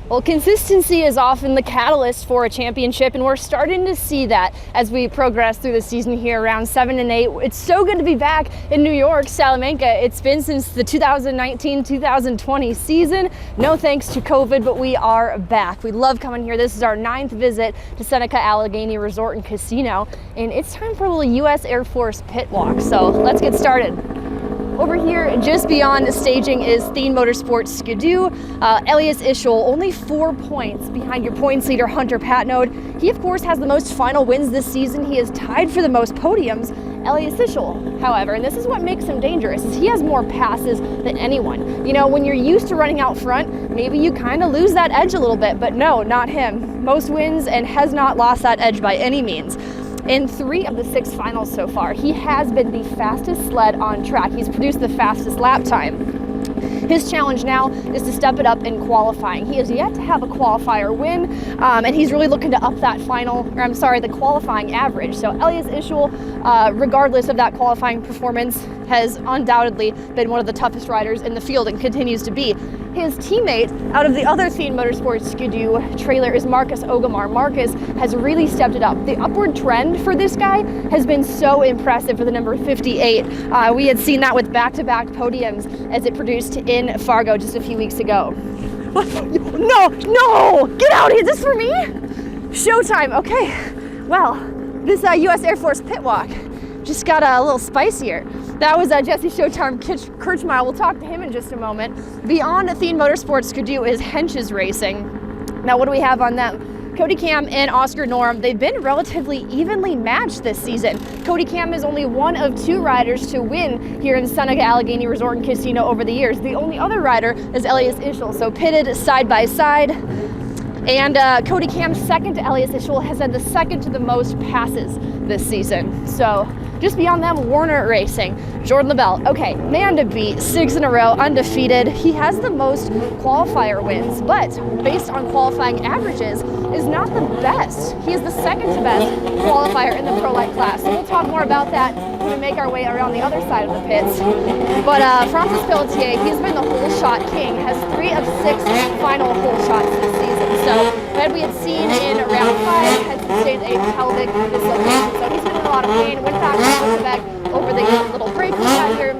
Well, consistency is often the catalyst for a championship, and we're starting to see that as we progress through the season here around 7 and 8. It's so good to be back in New York, Salamanca. It's been since the 2019-2020 season. No thanks to COVID, but we are back. We love coming here. This is our 9th visit to Seneca Allegany Resort and Casino, and it's time for a little U.S. Air Force pit walk. So let's get started. Over here, just beyond the staging, is Thien Motorsports Coutu. Elias Ischel, only 4 points behind your points leader, Hunter Patnod. He, of course, has the most final wins this season. He is tied for the most podiums. Elias Ischel, however, and this is what makes him dangerous, is he has more passes than anyone. You know, when you're used to running out front, maybe you kind of lose that edge a little bit, but no, not him. Most wins and has not lost that edge by any means. In 3 of the 6 finals so far, he has been the fastest sled on track. He's produced the fastest lap time. His challenge now is to step it up in qualifying. He has yet to have a qualifier win, and he's really looking to up that the qualifying average. So Elias Ischel, regardless of that qualifying performance, has undoubtedly been one of the toughest riders in the field and continues to be. His teammate out of the other Thien Motorsports Coutu trailer is Marcus Ogilmar. Marcus has really stepped it up. The upward trend for this guy has been so impressive for the number 58. We had seen that with back-to-back podiums as it produced in Fargo just a few weeks ago. No, get out of here, is this for me? Showtime, okay. Well, this U.S. Air Force pit walk just got a little spicier. That was Jesse Showtime Kirchmeier. We'll talk to him in just a moment. Beyond Thien Motorsports Coutu is Hensch's Racing. Now, what do we have on them? Cody Cam and Oscar Norm, they've been relatively evenly matched this season. Cody Cam is only one of 2 riders to win here in Seneca Allegany Resort and Casino over the years. The only other rider is Elias Ischel, so pitted side by side. And Cody Cam's second to Elias Ischel has had the second to the most passes this season. So just beyond them, Warner Racing, Jordan LaBelle. Okay, man to beat, 6 in a row, undefeated. He has the most qualifier wins, but based on qualifying averages, is not the best. He is the second to best qualifier in the Pro Light class. So we'll talk more about that when we make our way around the other side of the pits. But Francis Pelletier, he's been the hole shot king, has 3 of 6 final hole shots this season. So as we had seen in round 5, has sustained a pelvic dislocation. So he's been in a lot of pain, went back to back over the little break we had here,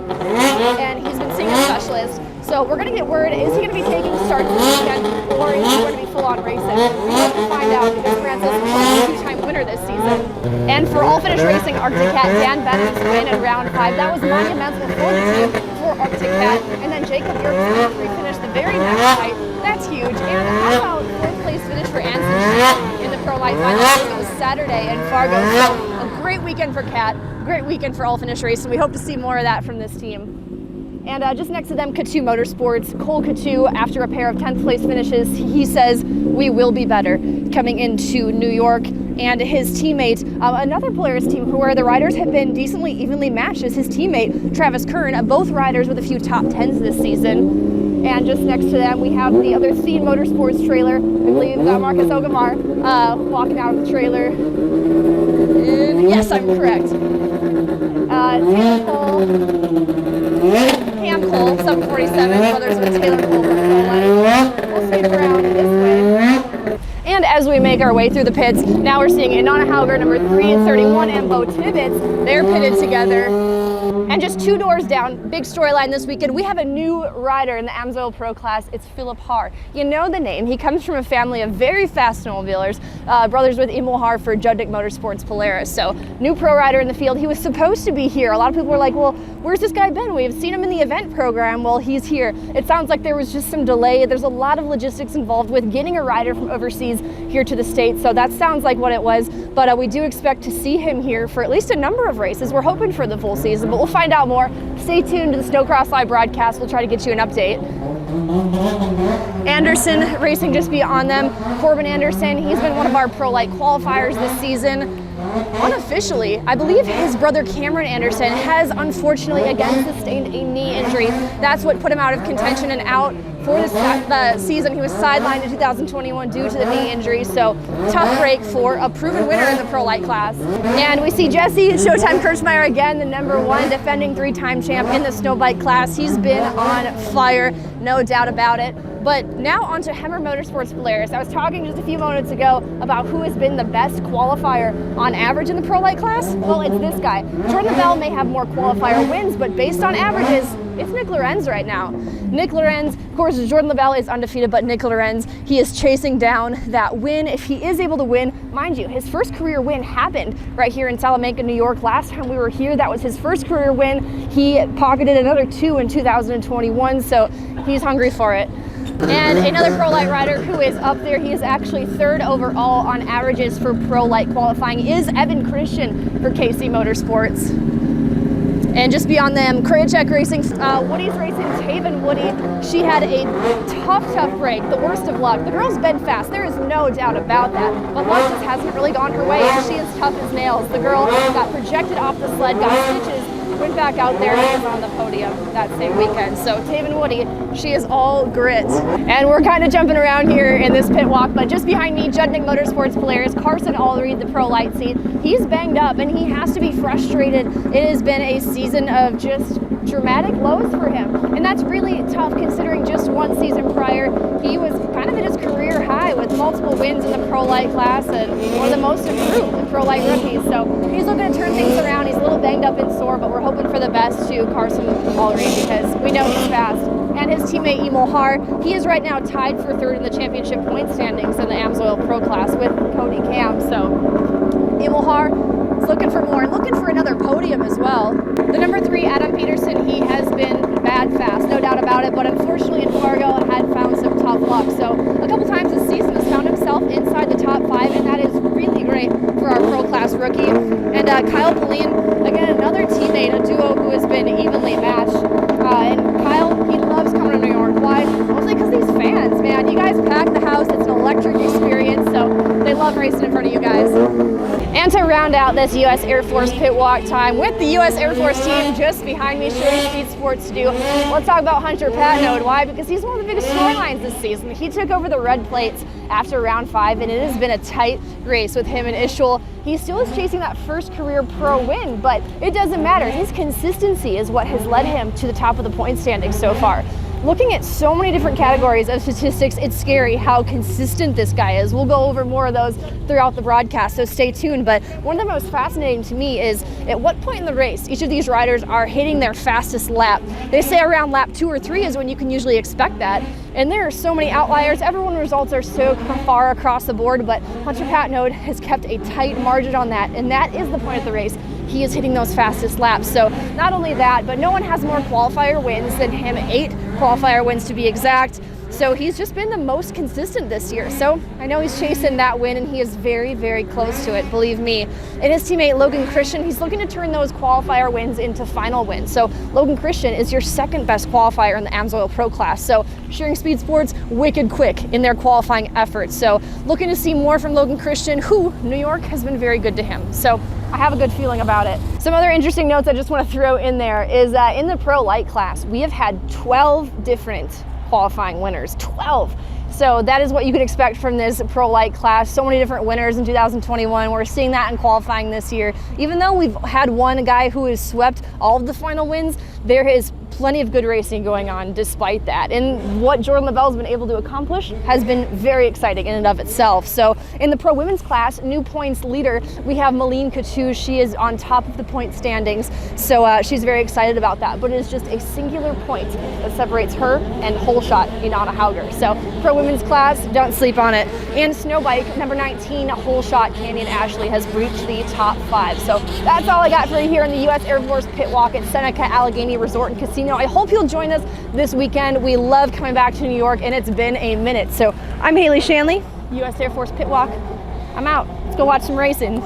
and he's been seeing a specialist. So we're going to get word, is he going to be taking starts this weekend, or is he going to be full-on racing? We have to find out, because Francis is a 2-time winner this season. And for All Finish Racing, Arctic Cat, Dan Bennett's win in round 5, that was monumental for the team for Arctic Cat. And then Jacob Yerkes finished the very next night. That's huge. And how about 4th place finish for Anson in the Pro Light Final? It was Saturday in Fargo. So a great weekend for Cat, great weekend for All Finish Racing. We hope to see more of that from this team. And just next to them, Coutu Motorsports, Cole Coutu, after a pair of 10th place finishes, he says, we will be better coming into New York. And his teammate, another Polaris team where the riders have been decently evenly matched, is his teammate, Travis Kern, both riders with a few top 10s this season. And just next to them, we have the other Thien Motorsports trailer. I believe Marcus Ogilmar walking out of the trailer. And yes, I'm correct. Cam Cole, 747, brothers with Taylor Cole from Poland. We'll skate around this way. And as we make our way through the pits, now we're seeing Inanna Hauger, number 3 and 31, and Bo Tibbetts. They're pitted together. And just 2 doors down, big storyline this weekend, we have a new rider in the AMSOIL Pro class. It's Philip Haar. You know the name. He comes from a family of very fast snowmobilers, brothers with Emil Haar for Juddick Motorsports Polaris. So new pro rider in the field. He was supposed to be here. A lot of people were like, well, where's this guy been? We've seen him in the event program. Well, he's here. It sounds like there was just some delay. There's a lot of logistics involved with getting a rider from overseas here to the States. So that sounds like what it was. But we do expect to see him here for at least a number of races. We're hoping for the full season, but we'll find out more. Stay tuned to the Snocross live broadcast. We'll try to get you an update. Anderson Racing just beyond them. Corbin Anderson, he's been one of our Pro Light qualifiers this season. Unofficially, I believe his brother Cameron Anderson has unfortunately again sustained a knee injury. That's what put him out of contention and out for the season. He was sidelined in 2021 due to the knee injury, so tough break for a proven winner in the Pro Light class. And we see Jesse Showtime Kirchmeier again, the #1 defending 3-time champ in the snowbike class. He's been on fire, no doubt about it. But now on to Hemmer Motorsports Polaris. I was talking just a few moments ago about who has been the best qualifier on average in the Pro Light class. Well, it's this guy. Jordan Lavelle may have more qualifier wins, but based on averages, it's Nick Lorenz right now. Nick Lorenz, of course, Jordan Lavelle is undefeated, but Nick Lorenz, he is chasing down that win. If he is able to win, mind you, his first career win happened right here in Salamanca, New York. Last time we were here, that was his first career win. He pocketed another 2 in 2021, so he's hungry for it. And another Pro Light rider who is up there, he is actually 3rd overall on averages for Pro Light qualifying, is Logan Christian for KC Motorsports. And just beyond them, Krajicek Racing, Woody's racing Taven Woody. She had a tough break, the worst of luck. The girl's been fast, there is no doubt about that, but luck just hasn't really gone her way, and she is tough as nails. The girl got projected off the sled, got stitches, went back out there and was on the podium that same weekend. So Taven Woody, she is all grit. And we're kind of jumping around here in this pit walk, but just behind me, Judnick Motorsports Polaris, Carson Allred, the Pro Light seat. He's banged up and he has to be frustrated. It has been a season of just dramatic lows for him. And that's really tough considering just one season prior, he was kind of at his career high with multiple wins in the Pro Light class and one of the most improved Pro Light rookies. So he's looking to turn things around. He's a little banged up and sore, but we're hoping for the best to Carson Allred because we know he's fast. And his teammate Emil Haar, he is right now tied for 3rd in the championship point standings in the AMSOIL Pro class with Cody Cam. So Emil Haar is looking for more and looking for another podium as well. The number 3, Adam Peterson, he has been bad fast, no doubt about it, but unfortunately in Fargo had found some tough luck. So a couple times this season has found himself inside the top 5, and that is really great for our pro class rookie. And Kyle Pauline, again, another teammate, a duo who has been evenly matched. And Kyle, he loves coming to New York. Why? Mostly because these fans, man, you guys pack the house. It's an electric experience, so they love racing in front of you guys. And to round out this U.S. Air Force pit walk time with the U.S. Air Force team just behind me, showing speed sports to do, let's talk about Hunter Patnod. Why? Because he's one of the biggest storylines this season. He took over the red plates after round 5, and it has been a tight race with him and Ishul. He still is chasing that first career pro win, but it doesn't matter. His consistency is what has led him to the top of the point standings so far. Looking at so many different categories of statistics, it's scary how consistent this guy is. We'll go over more of those throughout the broadcast, so stay tuned. But one of the most fascinating to me is at what point in the race each of these riders are hitting their fastest lap. They say around lap 2 or 3 is when you can usually expect that. And there are so many outliers. Everyone's results are so far across the board, but Hunter Patnod has kept a tight margin on that, and that is the point of the race. He is hitting those fastest laps. So not only that, but no one has more qualifier wins than him, 8 qualifier wins to be exact. So he's just been the most consistent this year. So I know he's chasing that win, and he is very, very close to it, believe me. And his teammate Logan Christian, he's looking to turn those qualifier wins into final wins. So Logan Christian is your 2nd best qualifier in the AMSOIL Pro class. So Shearing Speed Sports, wicked quick in their qualifying efforts. So looking to see more from Logan Christian, who New York has been very good to him. So I have a good feeling about it. Some other interesting notes I just want to throw in there is that in the Pro Light class, we have had 12 different qualifying winners, 12. So that is what you can expect from this Pro Light class. So many different winners in 2021. We're seeing that in qualifying this year. Even though we've had one guy who has swept all of the final wins, there is plenty of good racing going on despite that. And what Jordan Lavelle has been able to accomplish has been very exciting in and of itself. So in the pro women's class, new points leader, we have Coutu. She is on top of the point standings. So she's very excited about that. But it is just a singular point that separates her and Holshot Inanna Hauger. So pro women's class, don't sleep on it. And snowbike, number 19, Holshot Canyon Ashley has breached the top 5. So that's all I got for you here in the U.S. Air Force pit walk at Seneca Allegany Resort Casino. I hope you'll join us this weekend. We love coming back to New York, and it's been a minute. So I'm Haley Shanley, U.S. Air Force Pit Walk. I'm out. Let's go watch some racing.